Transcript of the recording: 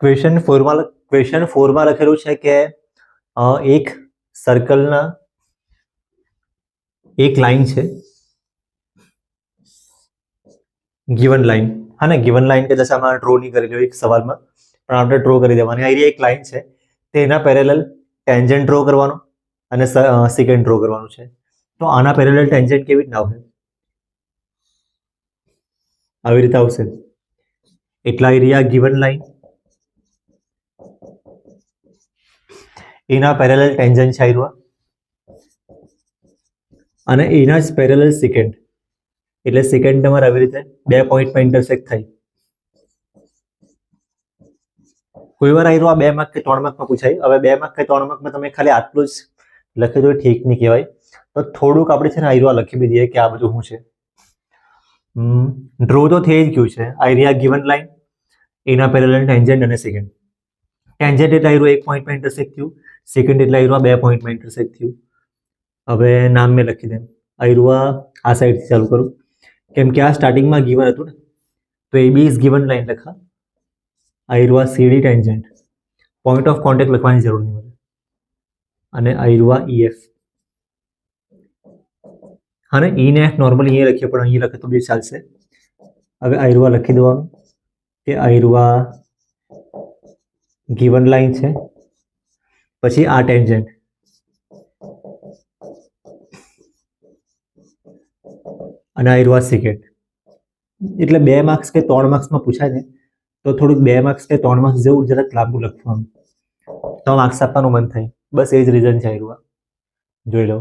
Question 4માં લખેલું છે કે એક સર્કલના એક લાઈન છે, ગિવન લાઈન, હા ને, ગિવન લાઈન કે દશામાં ડ્રો નહીં કરેલી હોય એક સવાલમાં, પણ આપણે ડ્રો કરી દેવાની. આ એક લાઈન છે, તેના પેરેલલ ટેન્જન્ટ ડ્રો કરવાનો અને સેકન્ડ ડ્રો કરવાનું છે. તો આના પેરેલલ ટેન્જન્ટ કેવી રીતના આવશે? આવી રીતે આવશે. એટલા એરિયા ગિવન લાઈન, એના પેરેલલ ટેન્જન્ટ છે આયરુઆ, અને એના જ પેરેલલ સેકન્ડ, એટલે સેકન્ડ તમારે આવી રીતે 2 પોઈન્ટમાં ઇન્ટરસેક્ટ થાય. કોઈ વાર આયરુઆ 2 માર્ક કે 3 માર્કમાં પૂછાય. હવે 2 માર્ક કે 3 માર્કમાં તમે ખાલી આટલું જ લખી દો, ઠીક નહીં કહેવાય. તો થોડુંક આપણે છે ને આયરુઆ લખી બી દઈએ કે આ બધું શું છે. ડ્રો તો થઈ જ ગયું છે. આયરિયા ગિવન લાઈન, એના પેરેલલ ટેન્જન્ટ અને સેકન્ડ. ટેન્જન્ટ એટલે આયરુઆ 1 પોઈન્ટમાં ઇન્ટરસેક્ટ થયું, સેકન્ડ એટલે આયરુઆ 2 પોઈન્ટમાં ઇન્ટરસેક્ટ થયું. હવે નામ મેં લખી દે. આયરુઆ આ સાઈડથી ચાલુ કરું, કેમ કે આ સ્ટાર્ટિંગમાં ગિવન હતું ને, તો A B is given line લખા. આયરુઆ CD tangent, point of contact લખવાની જરૂર નહીં મળે, અને આયરુઆ EF. હા ને, E ને F નોર્મલી અહીંયા લખીએ, પણ અહીં લખે તો બી ચાલશે. હવે આયરુઆ લખી દેવાનું કે આયરુઆ ગિવન લાઈન છે, પછી આ ટેન્જન્ટ, અને આયરુઆ સેકન્ડ. એટલે 2 માર્ક્સ કે 3 માર્ક્સમાં પૂછાય ને, તો થોડુંક 2 માર્ક્સ કે 3 માર્ક્સ જેવું જરાક લાંબુ લખવાનું, તો માર્ક્સ આપવાનું મન થાય. બસ એ જ રીઝન છે આયરુઆ. જોઈ લો.